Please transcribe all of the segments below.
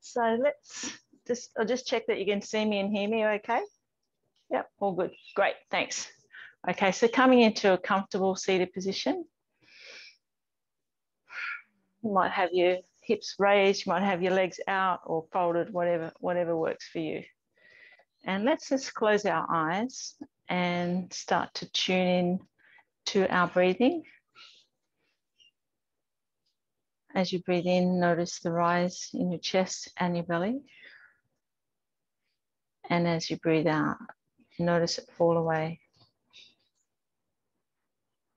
So I'll just check that you can see me and hear me okay? Yep, all good. Great, thanks. Okay, so coming into a comfortable seated position. You might have your hips raised, you might have your legs out or folded, whatever works for you. And let's just close our eyes and start to tune in to our breathing. As you breathe in, notice the rise in your chest and your belly. And as you breathe out, notice it fall away.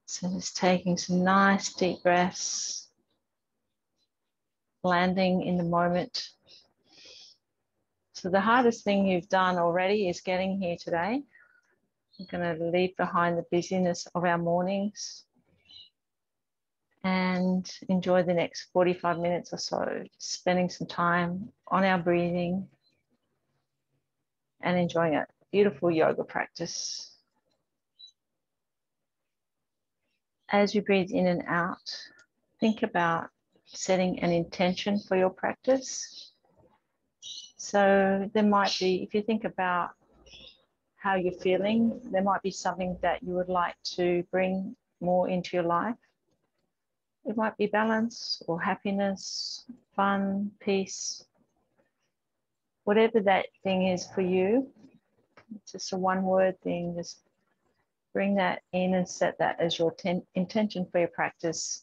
So just taking some nice deep breaths, landing in the moment. So the hardest thing you've done already is getting here today. I'm going to leave behind the busyness of our mornings and enjoy the next 45 minutes or so, spending some time on our breathing and enjoying a beautiful yoga practice. As you breathe in and out, think about setting an intention for your practice. So there might be, if you think about how you're feeling, there might be something that you would like to bring more into your life. It might be balance or happiness, fun, peace, whatever that thing is for you. It's just a one-word thing. Just bring that in and set that as your intention for your practice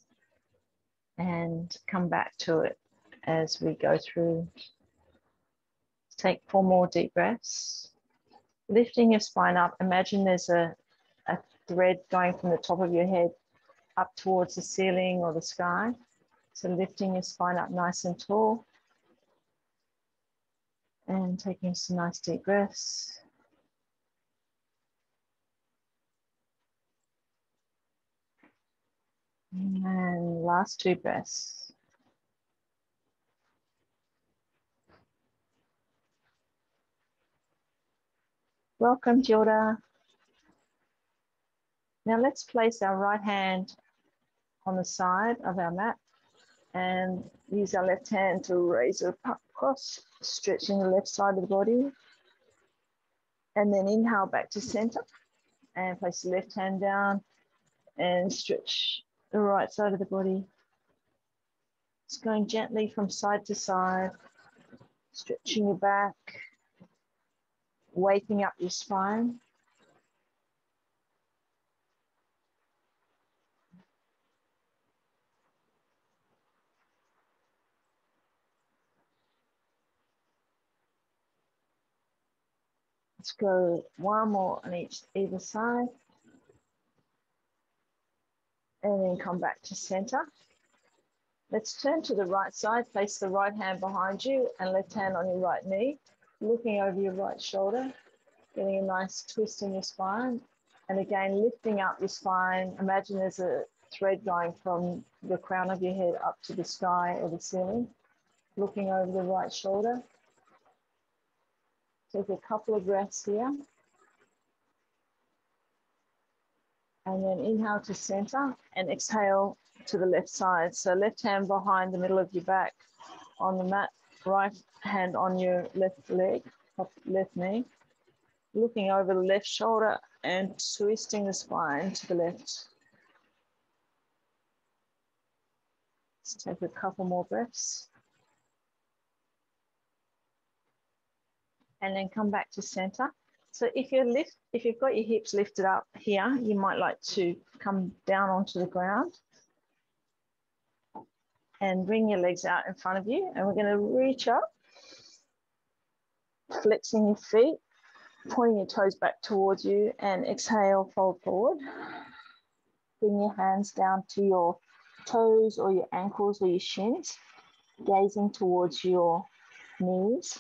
and come back to it as we go through. Take 4 more deep breaths. Lifting your spine up. Imagine there's a thread going from the top of your head up towards the ceiling or the sky. So lifting your spine up nice and tall. And taking some nice deep breaths. And last 2 breaths. Welcome, Gilda. Now let's place our right hand on the side of our mat and use our left hand to raise it up across, stretching the left side of the body. And then inhale back to center and place the left hand down and stretch the right side of the body. Just going gently from side to side, stretching your back, waking up your spine. Let's go 1 more on either side. And then come back to center. Let's turn to the right side, place the right hand behind you and left hand on your right knee, looking over your right shoulder, getting a nice twist in your spine. And again, lifting up your spine. Imagine there's a thread going from the crown of your head up to the sky or the ceiling, looking over the right shoulder. Take a couple of breaths here. And then inhale to center and exhale to the left side. So left hand behind the middle of your back on the mat, right hand on your left leg, left knee, looking over the left shoulder and twisting the spine to the left. Let's take a couple more breaths. And then come back to center. So if you've got your hips lifted up here, you might like to come down onto the ground and bring your legs out in front of you. And we're going to reach up, flexing your feet, pointing your toes back towards you, and exhale, fold forward. Bring your hands down to your toes or your ankles or your shins, gazing towards your knees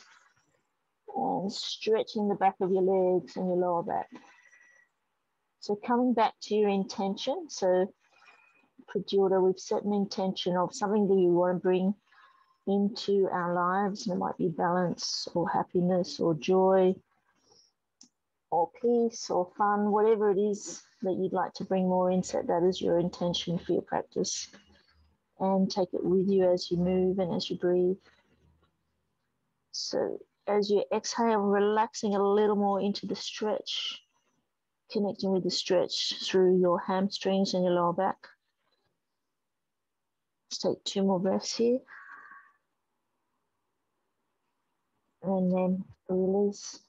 and stretching the back of your legs and your lower back. So coming back to your intention. So for Gilda, we've set an intention of something that you want to bring into our lives. And it might be balance or happiness or joy or peace or fun, whatever it is that you'd like to bring more in. Set that as your intention for your practice and take it with you as you move and as you breathe. So as you exhale, relaxing a little more into the stretch, connecting with the stretch through your hamstrings and your lower back. Let's take 2 more breaths here. And then release.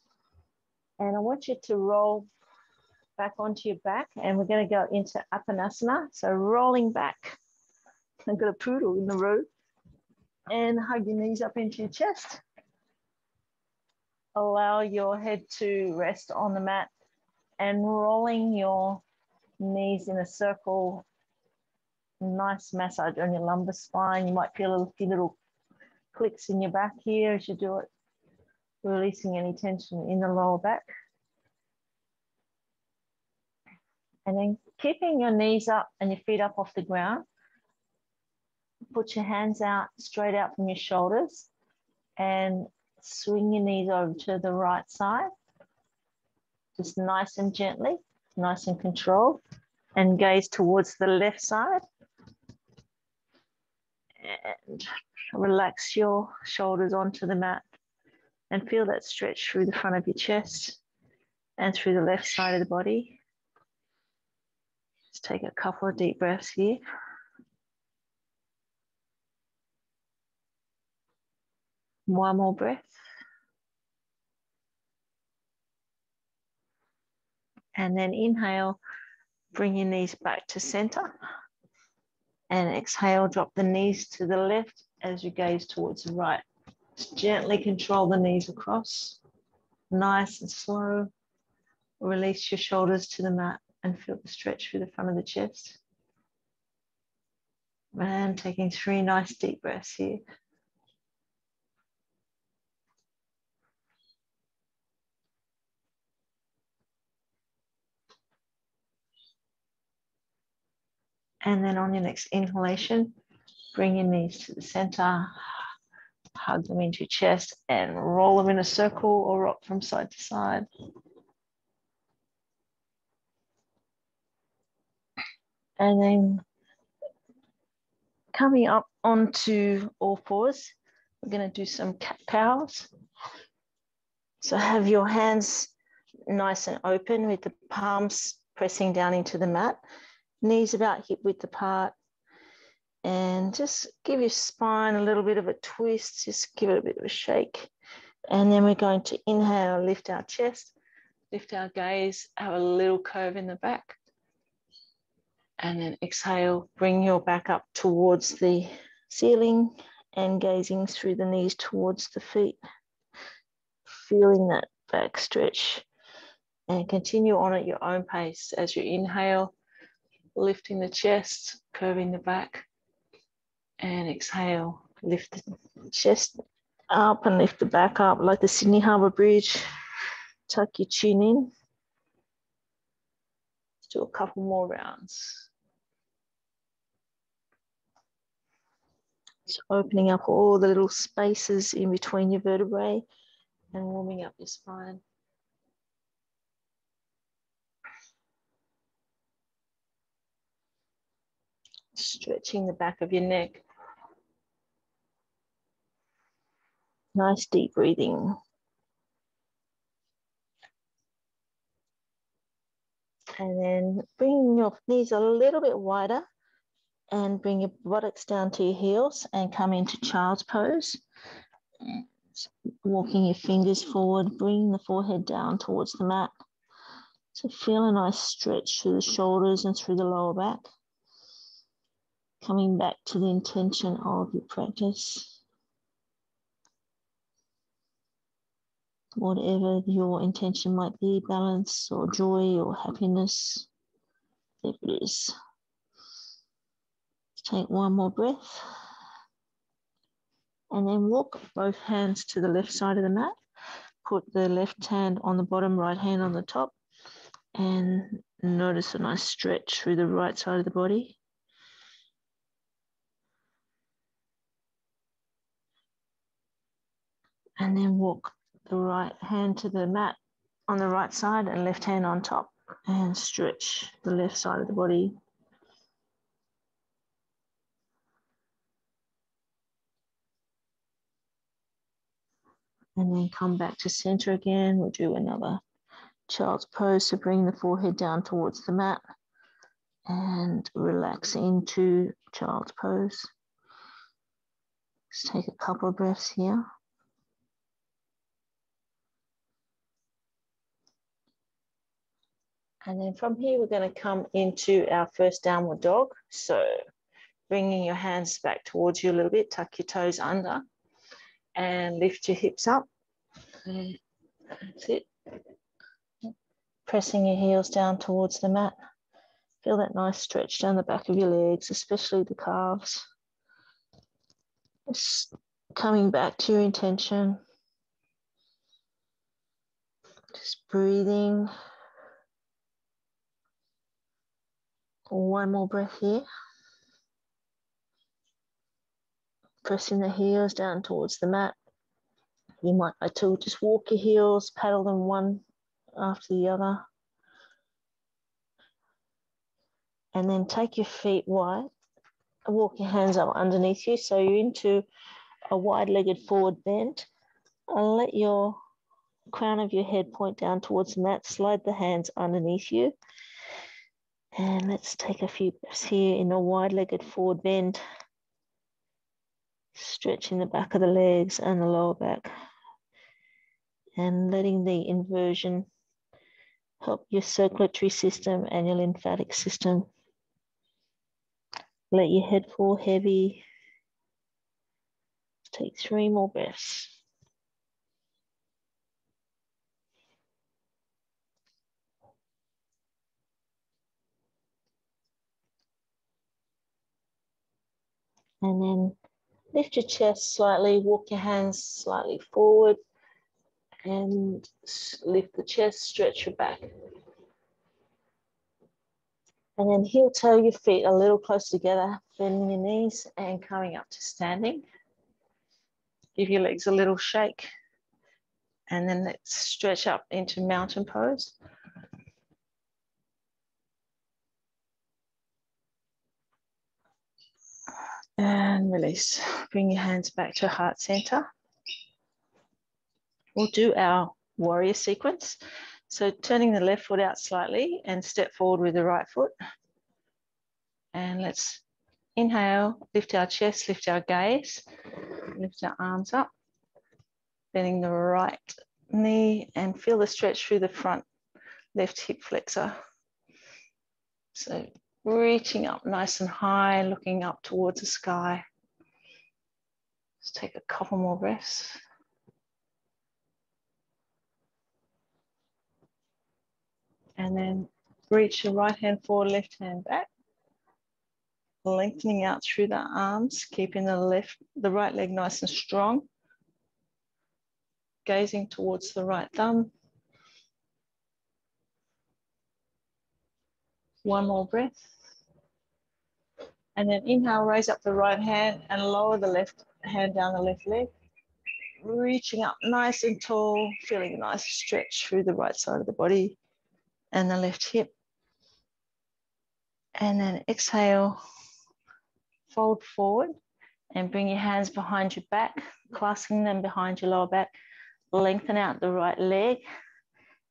And I want you to roll back onto your back, and we're going to go into Apanasana. So rolling back. I've got a poodle in the room. And hug your knees up into your chest. Allow your head to rest on the mat and rolling your knees in a circle. Nice massage on your lumbar spine. You might feel a few little clicks in your back here as you do it, releasing any tension in the lower back. And then keeping your knees up and your feet up off the ground. Put your hands out, straight out from your shoulders, and swing your knees over to the right side. Just nice and gently, nice and controlled, and gaze towards the left side. And relax your shoulders onto the mat and feel that stretch through the front of your chest and through the left side of the body. Just take a couple of deep breaths here. One more breath. And then inhale, bring your knees back to center. And exhale, drop the knees to the left as you gaze towards the right. Just gently control the knees across. Nice and slow. Release your shoulders to the mat and feel the stretch through the front of the chest. And taking 3 nice deep breaths here. And then on your next inhalation, bring your knees to the center, hug them into your chest and roll them in a circle or rock from side to side. And then coming up onto all fours, we're going to do some cat cows. So have your hands nice and open with the palms pressing down into the mat, knees about hip width apart, and just give your spine a little bit of a twist, just give it a bit of a shake. And then we're going to inhale, lift our chest, lift our gaze, have a little curve in the back. And then exhale, bring your back up towards the ceiling and gazing through the knees towards the feet. Feeling that back stretch, and continue on at your own pace as you inhale, lifting the chest, curving the back, and exhale, lift the chest up and lift the back up like the Sydney Harbour Bridge. Tuck your chin in. Let's do a couple more rounds. So opening up all the little spaces in between your vertebrae and warming up your spine. Stretching the back of your neck. Nice deep breathing. And then bring your knees a little bit wider and bring your buttocks down to your heels and come into child's pose. Walking your fingers forward, bring the forehead down towards the mat. So feel a nice stretch through the shoulders and through the lower back. Coming back to the intention of your practice. Whatever your intention might be, balance or joy or happiness, whatever it is. Take one more breath. And then walk both hands to the left side of the mat. Put the left hand on the bottom, right hand on the top. And notice a nice stretch through the right side of the body. And then walk the right hand to the mat on the right side and left hand on top. And stretch the left side of the body. And then come back to center again. We'll do another child's pose. So bring the forehead down towards the mat and relax into child's pose. Let's take a couple of breaths here. And then from here, we're going to come into our first downward dog. So bringing your hands back towards you a little bit, tuck your toes under and lift your hips up. That's it. Pressing your heels down towards the mat. Feel that nice stretch down the back of your legs, especially the calves. Just coming back to your intention. Just breathing. One more breath here. Pressing the heels down towards the mat. You might like to just walk your heels, paddle them one after the other. And then take your feet wide. Walk your hands up underneath you. So you're into a wide-legged forward bend. And let your crown of your head point down towards the mat. Slide the hands underneath you. And let's take a few breaths here in a wide-legged forward bend. Stretching the back of the legs and the lower back. And letting the inversion help your circulatory system and your lymphatic system. Let your head fall heavy. Take 3 more breaths. And then lift your chest slightly, walk your hands slightly forward and lift the chest, stretch your back. And then heel toe your feet a little close together, bending your knees and coming up to standing. Give your legs a little shake. And then let's stretch up into mountain pose. And release. Bring your hands back to heart center. We'll do our warrior sequence. So turning the left foot out slightly and step forward with the right foot. And let's inhale, lift our chest, lift our gaze, lift our arms up, bending the right knee and feel the stretch through the front left hip flexor. So reaching up nice and high, looking up towards the sky. Let's take a couple more breaths. And then reach your right hand forward, left hand back. Lengthening out through the arms, keeping the right leg nice and strong. Gazing towards the right thumb. One more breath. And then inhale, raise up the right hand and lower the left hand down the left leg. Reaching up nice and tall, feeling a nice stretch through the right side of the body and the left hip. And then exhale, fold forward and bring your hands behind your back, clasping them behind your lower back. Lengthen out the right leg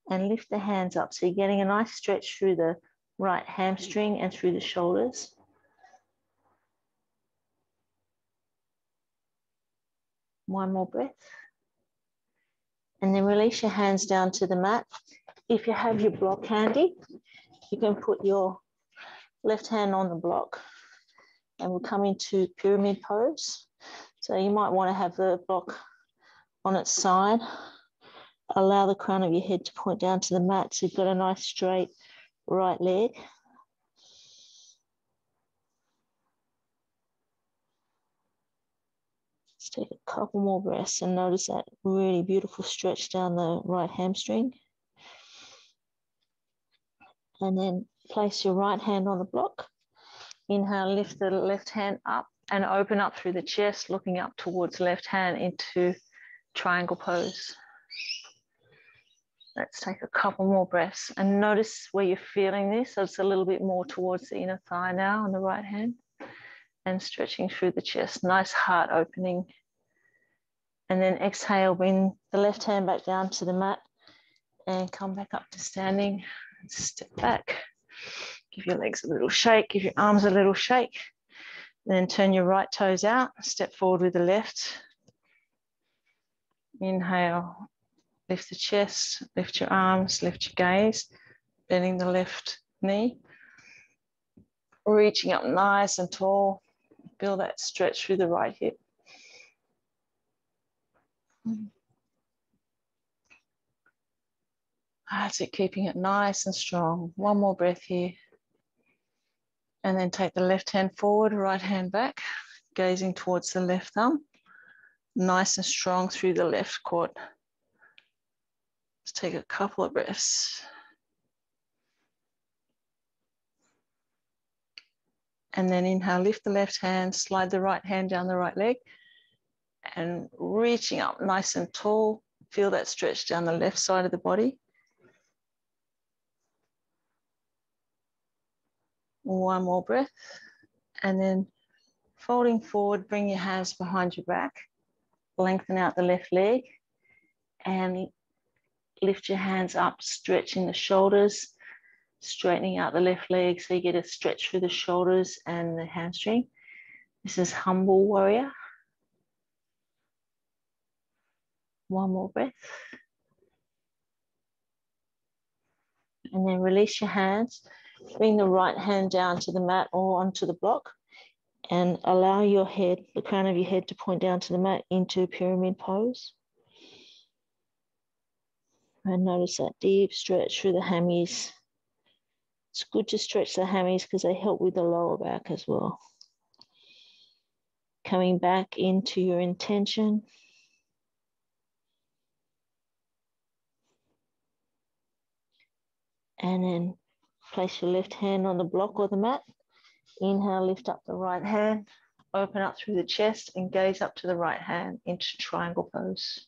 and lift the hands up. So you're getting a nice stretch through the right hamstring and through the shoulders. One more breath. And then release your hands down to the mat. If you have your block handy, you can put your left hand on the block and we'll come into pyramid pose. So you might want to have the block on its side. Allow the crown of your head to point down to the mat so you've got a nice straight right leg. Let's take a couple more breaths and notice that really beautiful stretch down the right hamstring. And then place your right hand on the block. Inhale, lift the left hand up and open up through the chest, looking up towards left hand into triangle pose. Let's take a couple more breaths and notice where you're feeling this. So it's a little bit more towards the inner thigh now on the right hand and stretching through the chest. Nice heart opening. And then exhale, bring the left hand back down to the mat and come back up to standing. Step back, give your legs a little shake, give your arms a little shake. Then turn your right toes out, step forward with the left. Inhale, lift the chest, lift your arms, lift your gaze, bending the left knee. Reaching up nice and tall, feel that stretch through the right hip. That's it, keeping it nice and strong. One more breath here. And then take the left hand forward, right hand back, gazing towards the left thumb. Nice and strong through the left quad. Let's take a couple of breaths. And then inhale, lift the left hand, slide the right hand down the right leg, and reaching up nice and tall. Feel that stretch down the left side of the body. One more breath. And then folding forward, bring your hands behind your back, lengthen out the left leg, and lift your hands up, stretching the shoulders, straightening out the left leg so you get a stretch through the shoulders and the hamstring. This is humble warrior. One more breath. And then release your hands. Bring the right hand down to the mat or onto the block and allow your head, the crown of your head, to point down to the mat into pyramid pose. And notice that deep stretch through the hammies. It's good to stretch the hammies because they help with the lower back as well. Coming back into your intention. And then place your left hand on the block or the mat. Inhale, lift up the right hand, open up through the chest and gaze up to the right hand into triangle pose.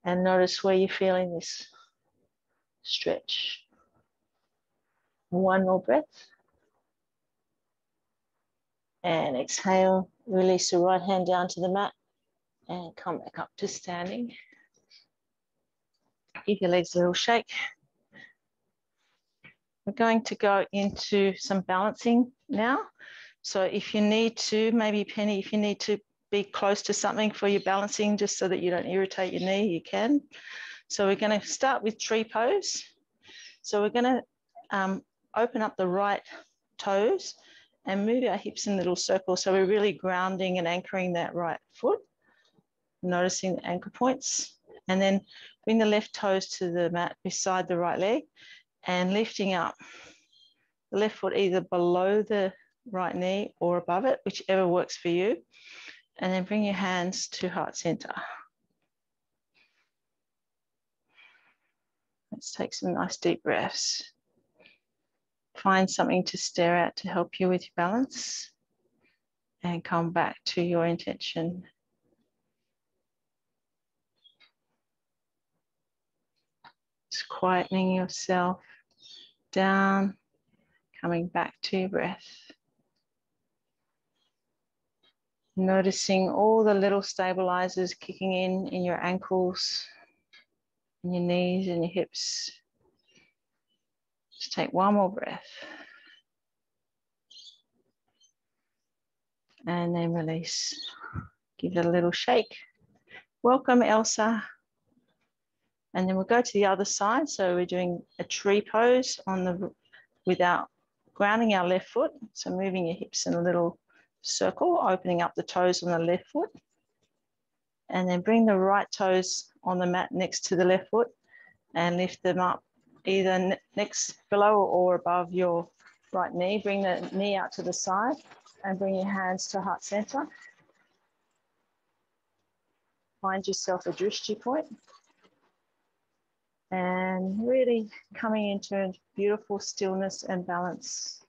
And notice where you're feeling this stretch. One more breath. And exhale, release the right hand down to the mat and come back up to standing. Give your legs a little shake. We're going to go into some balancing now. So if you need to, maybe Penny, if you need to be close to something for your balancing, just so that you don't irritate your knee, you can. So we're going to start with tree pose. So we're going to open up the right toes and move our hips in a little circle. So we're really grounding and anchoring that right foot, noticing the anchor points, and then bring the left toes to the mat beside the right leg and lifting up the left foot either below the right knee or above it, whichever works for you. And then bring your hands to heart center. Let's take some nice deep breaths. Find something to stare at to help you with your balance and come back to your intention. Just quietening yourself down, coming back to your breath. Noticing all the little stabilizers kicking in your ankles, in your knees and your hips. Just take one more breath. And then release. Give it a little shake. Welcome, Elsa. And then we'll go to the other side. So we're doing a tree pose on the without grounding our left foot. So moving your hips in a little circle, opening up the toes on the left foot. And then bring the right toes on the mat next to the left foot and lift them up either next, below or above your right knee. Bring the knee out to the side and bring your hands to heart center. Find yourself a drishti point. And really coming into beautiful stillness and balance.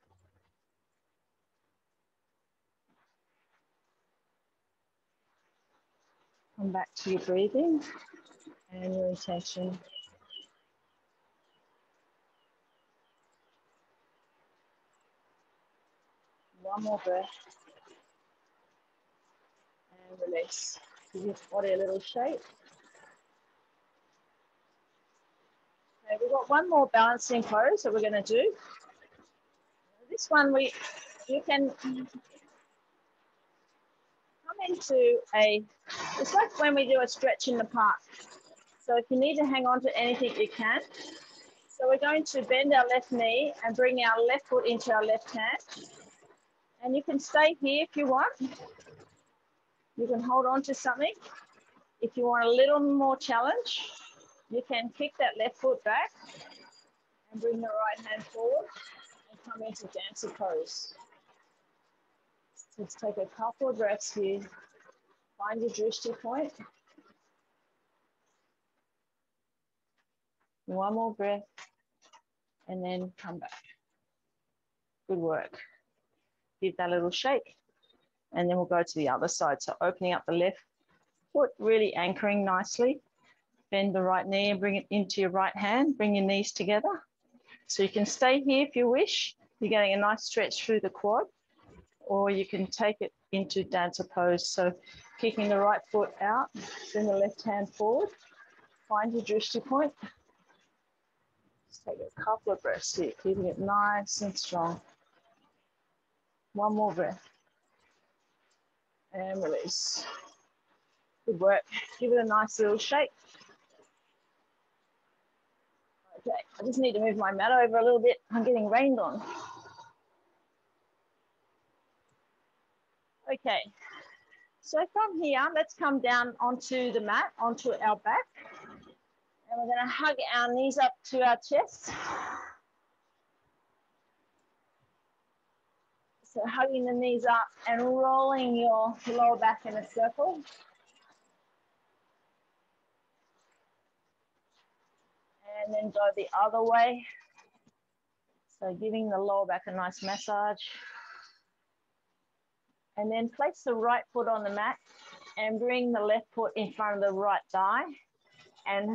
Come back to your breathing and your intention. One more breath. release. Give your body a little shake. Okay, we've got one more balancing pose that we're going to do. This one you can come into it's like when we do a stretch in the park. So if you need to hang on to anything, you can. So we're going to bend our left knee and bring our left foot into our left hand. And you can stay here if you want. You can hold on to something. If you want a little more challenge, you can kick that left foot back and bring the right hand forward and come into dancer pose. Let's take a couple of breaths here. Find your drishti point. One more breath and then come back. Good work. Give that little shake and then we'll go to the other side. So opening up the left foot, really anchoring nicely. Bend the right knee and bring it into your right hand. Bring your knees together. So you can stay here if you wish. You're getting a nice stretch through the quad, or you can take it into dancer pose. So kicking the right foot out, bring the left hand forward. Find your drishti point. Just take a couple of breaths here, keeping it nice and strong. One more breath. And release. Good work. Give it a nice little shake. Okay, I just need to move my mat over a little bit. I'm getting rained on. Okay, so from here, let's come down onto the mat, onto our back. And we're going to hug our knees up to our chest. So hugging the knees up and rolling your lower back in a circle. And then go the other way. So giving the lower back a nice massage. And then place the right foot on the mat and bring the left foot in front of the right thigh. And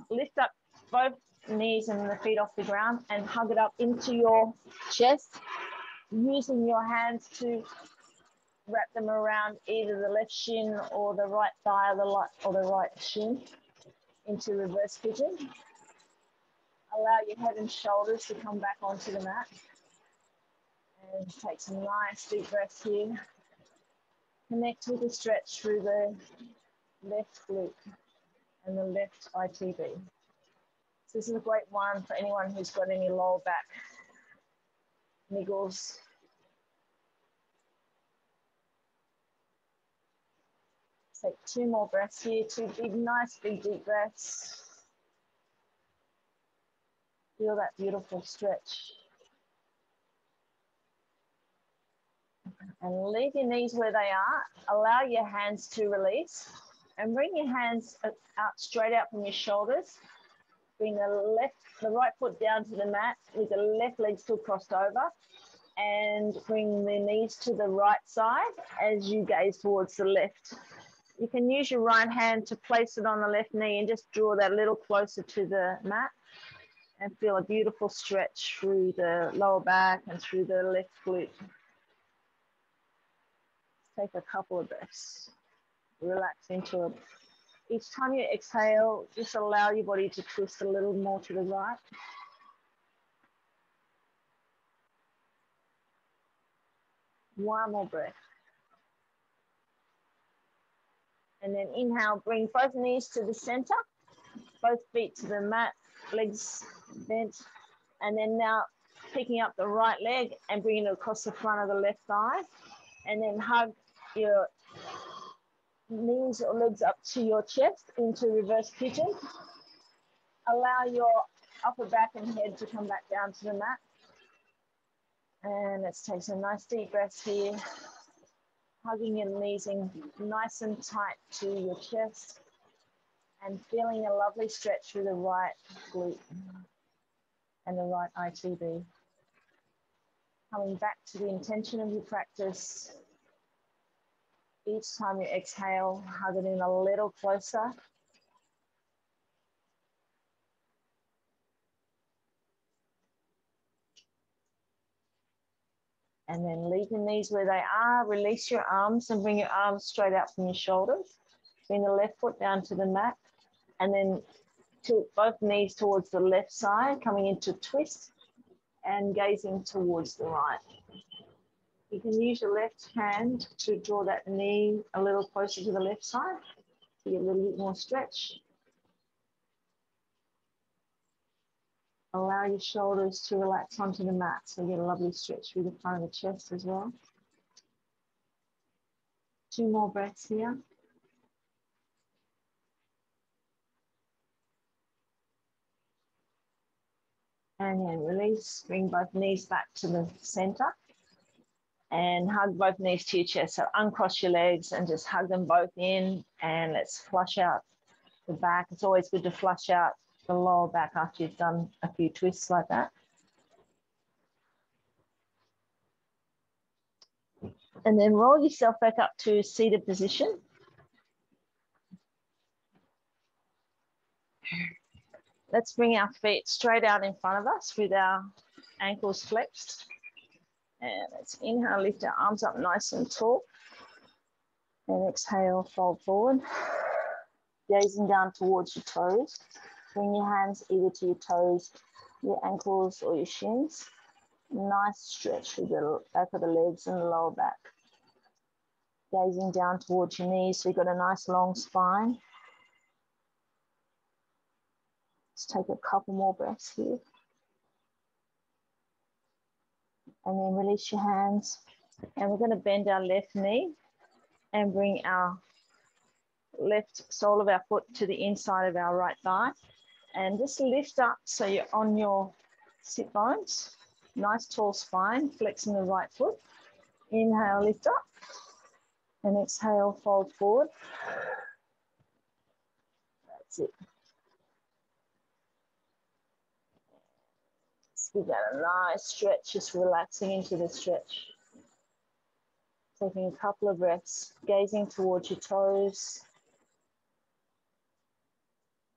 lift up both knees and the feet off the ground and hug it up into your chest, using your hands to wrap them around either the left shin or the right thigh or the right shin into reverse pigeon. Allow your head and shoulders to come back onto the mat. And take some nice deep breaths here. Connect with the stretch through the left glute and the left ITB. So this is a great one for anyone who's got any lower back niggles. Take two more breaths here, two big, nice, big, deep breaths. Feel that beautiful stretch. And leave your knees where they are. Allow your hands to release. And bring your hands out straight out from your shoulders. Bring the right foot down to the mat with the left leg still crossed over. And bring the knees to the right side as you gaze towards the left. You can use your right hand to place it on the left knee and just draw that a little closer to the mat and feel a beautiful stretch through the lower back and through the left glute. Take a couple of breaths. Relax into it. Each time you exhale, just allow your body to twist a little more to the right. One more breath. And then inhale, bring both knees to the center, both feet to the mat, legs bent. And then now picking up the right leg and bringing it across the front of the left thigh. And then hug your knees or legs up to your chest into reverse pigeon. Allow your upper back and head to come back down to the mat. And let's take some nice deep breaths here. Hugging your knees in nice and tight to your chest and feeling a lovely stretch through the right glute and the right ITB. Coming back to the intention of your practice. Each time you exhale, hug it in a little closer. And then leave the knees where they are. Release your arms and bring your arms straight out from your shoulders. Bring the left foot down to the mat. And then tilt both knees towards the left side, coming into twist and gazing towards the right. You can use your left hand to draw that knee a little closer to the left side to get a little bit more stretch. Allow your shoulders to relax onto the mat so you get a lovely stretch through the front of the chest as well. 2 more breaths here. And then release, bring both knees back to the center and hug both knees to your chest. So uncross your legs and just hug them both in, and let's flush out the back. It's always good to flush out the lower back after you've done a few twists like that. And then roll yourself back up to seated position. Let's bring our feet straight out in front of us with our ankles flexed. And let's inhale, lift our arms up nice and tall. And exhale, fold forward. Gazing down towards your toes. Bring your hands either to your toes, your ankles, or your shins. Nice stretch through the back of the legs and the lower back. Gazing down towards your knees, so you've got a nice long spine. Let's take a couple more breaths here. And then release your hands. And we're going to bend our left knee and bring our left sole of our foot to the inside of our right thigh. And just lift up so you're on your sit bones. Nice tall spine, flexing the right foot. Inhale, lift up. And exhale, fold forward. That's it. Let's give that a nice stretch, just relaxing into the stretch. Taking a couple of breaths, gazing towards your toes.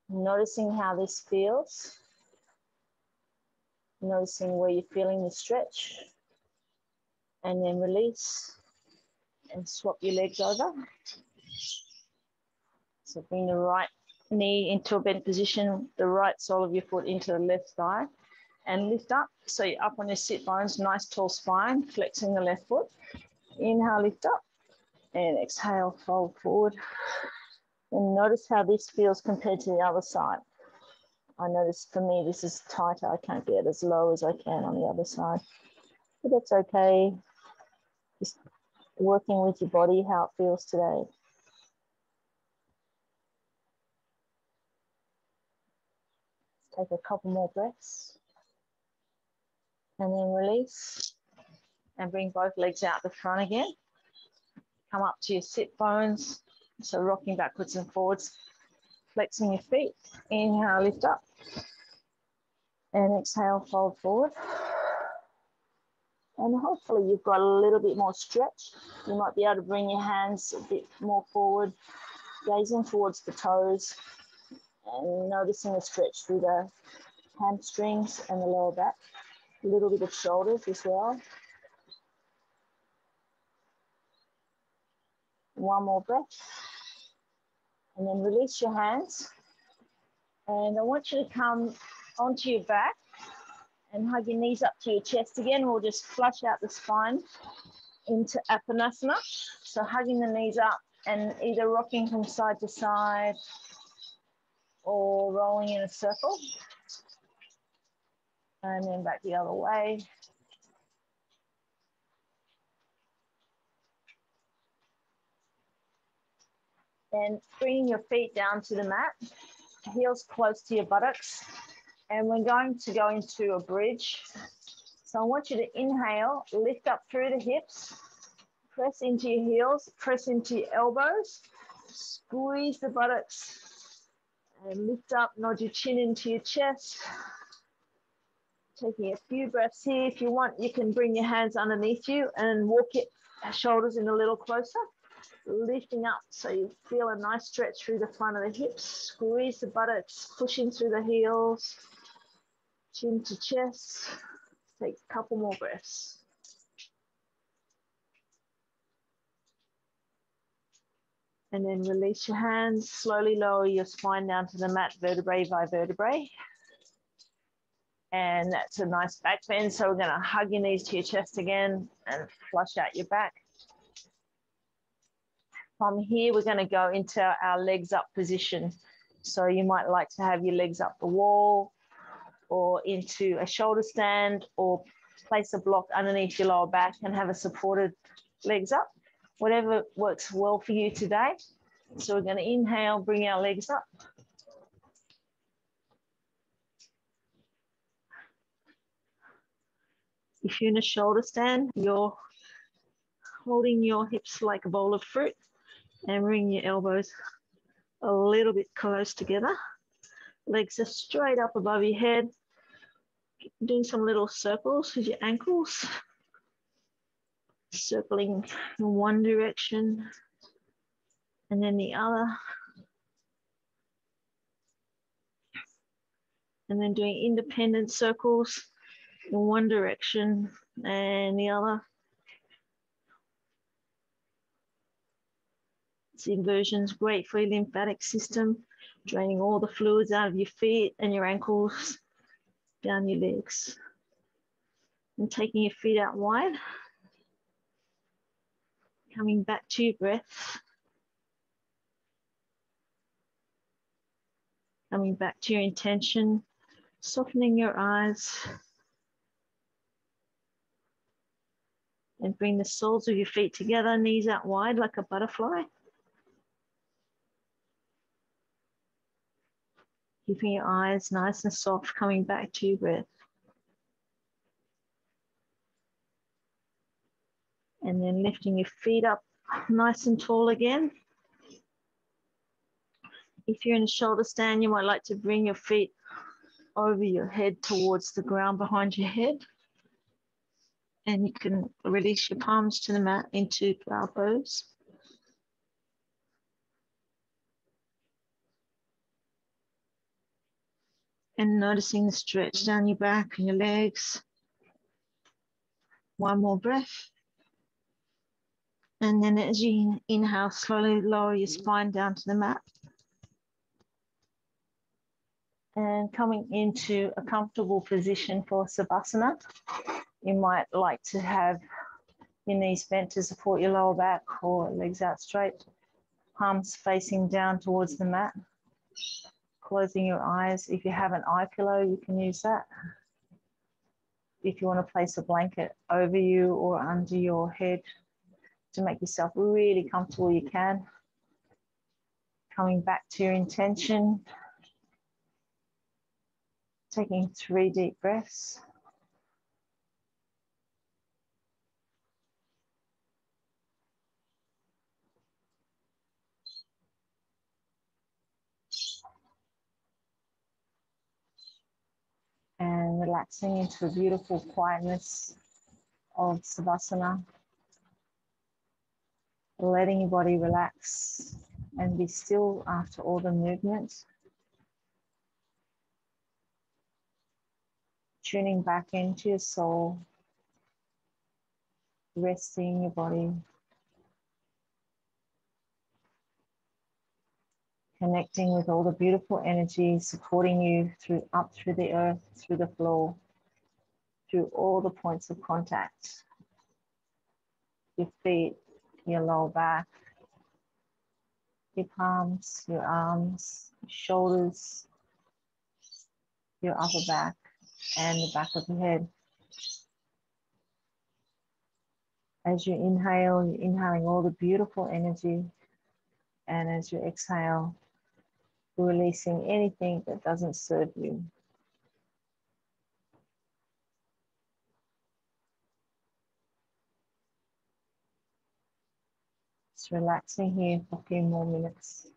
Noticing how this feels. Noticing where you're feeling the stretch. And then release and swap your legs over. So bring the right knee into a bent position, the right sole of your foot into the left thigh, and lift up. So you're up on your sit bones, nice tall spine, flexing the left foot. Inhale, lift up, and exhale, fold forward. And notice how this feels compared to the other side. I notice for me, this is tighter. I can't get as low as I can on the other side, but that's okay. Just working with your body, how it feels today. Take a couple more breaths. And then release. And bring both legs out the front again. Come up to your sit bones. So rocking backwards and forwards. Flexing your feet. Inhale, lift up. And exhale, fold forward. And hopefully you've got a little bit more stretch. You might be able to bring your hands a bit more forward. Gazing towards the toes. And noticing a stretch through the hamstrings and the lower back. A little bit of shoulders as well. One more breath. And then release your hands. And I want you to come onto your back and hug your knees up to your chest again. We'll just flush out the spine into Apanasana. So hugging the knees up and either rocking from side to side or rolling in a circle. And then back the other way. And bringing your feet down to the mat, heels close to your buttocks. And we're going to go into a bridge. So I want you to inhale, lift up through the hips, press into your heels, press into your elbows, squeeze the buttocks, and lift up, nod your chin into your chest. Taking a few breaths here. If you want, you can bring your hands underneath you and walk your shoulders in a little closer. Lifting up so you feel a nice stretch through the front of the hips. Squeeze the buttocks, pushing through the heels, chin to chest. Take a couple more breaths. And then release your hands, slowly lower your spine down to the mat, vertebrae by vertebrae. And that's a nice back bend. So we're gonna hug your knees to your chest again and flush out your back. From here, we're gonna go into our legs up position. So you might like to have your legs up the wall or into a shoulder stand or place a block underneath your lower back and have a supported legs up. Whatever works well for you today. So we're going to inhale, bring our legs up. If you're in a shoulder stand, you're holding your hips like a bowl of fruit and bring your elbows a little bit close together. Legs are straight up above your head. Doing some little circles with your ankles. Circling in one direction and then the other. And then doing independent circles in one direction and the other. This inversion is great for your lymphatic system, draining all the fluids out of your feet and your ankles, down your legs. And taking your feet out wide. Coming back to your breath. Coming back to your intention, softening your eyes. And bring the soles of your feet together, knees out wide like a butterfly. Keeping your eyes nice and soft, coming back to your breath. And then lifting your feet up nice and tall again. If you're in a shoulder stand, you might like to bring your feet over your head towards the ground behind your head. And you can release your palms to the mat into flower pose. And noticing the stretch down your back and your legs. One more breath. And then as you inhale, slowly lower your spine down to the mat. And coming into a comfortable position for Savasana. You might like to have your knees bent to support your lower back or legs out straight. Palms facing down towards the mat. Closing your eyes. If you have an eye pillow, you can use that. If you want to place a blanket over you or under your head to make yourself really comfortable, you can. Coming back to your intention. Taking 3 deep breaths. And relaxing into the beautiful quietness of Savasana. Letting your body relax and be still after all the movement. Tuning back into your soul. Resting your body. Connecting with all the beautiful energy supporting you up through the earth, through the floor, through all the points of contact. Your feet, your lower back, your palms, your arms, your shoulders, your upper back, and the back of the head. As you inhale, you're inhaling all the beautiful energy. And as you exhale, you're releasing anything that doesn't serve you. Just relaxing here for a few more minutes.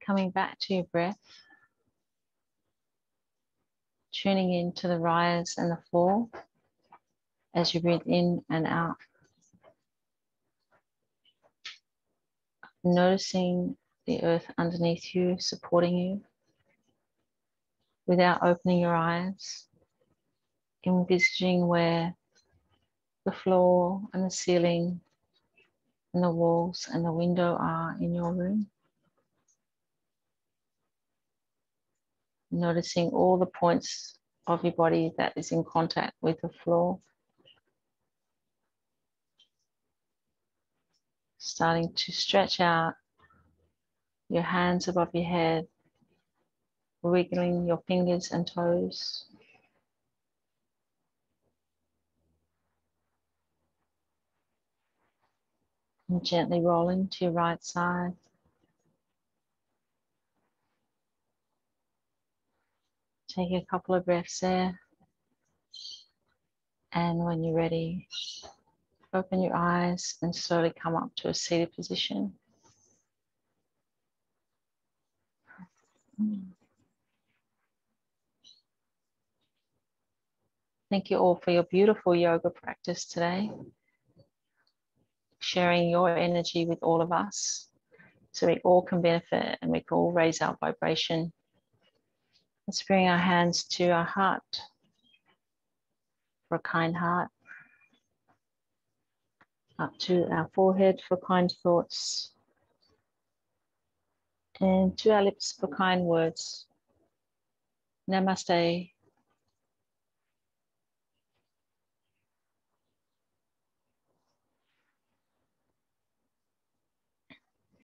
Coming back to your breath, tuning into the rise and the fall as you breathe in and out. Noticing the earth underneath you, supporting you, without opening your eyes, envisaging where the floor and the ceiling and the walls and the window are in your room. Noticing all the points of your body that is in contact with the floor. Starting to stretch out your hands above your head, wiggling your fingers and toes. And gently rolling to your right side. Take a couple of breaths there. And when you're ready, open your eyes and slowly come up to a seated position. Thank you all for your beautiful yoga practice today. Sharing your energy with all of us so we all can benefit and we can all raise our vibration. Let's bring our hands to our heart for a kind heart. Up to our forehead for kind thoughts. And to our lips for kind words. Namaste.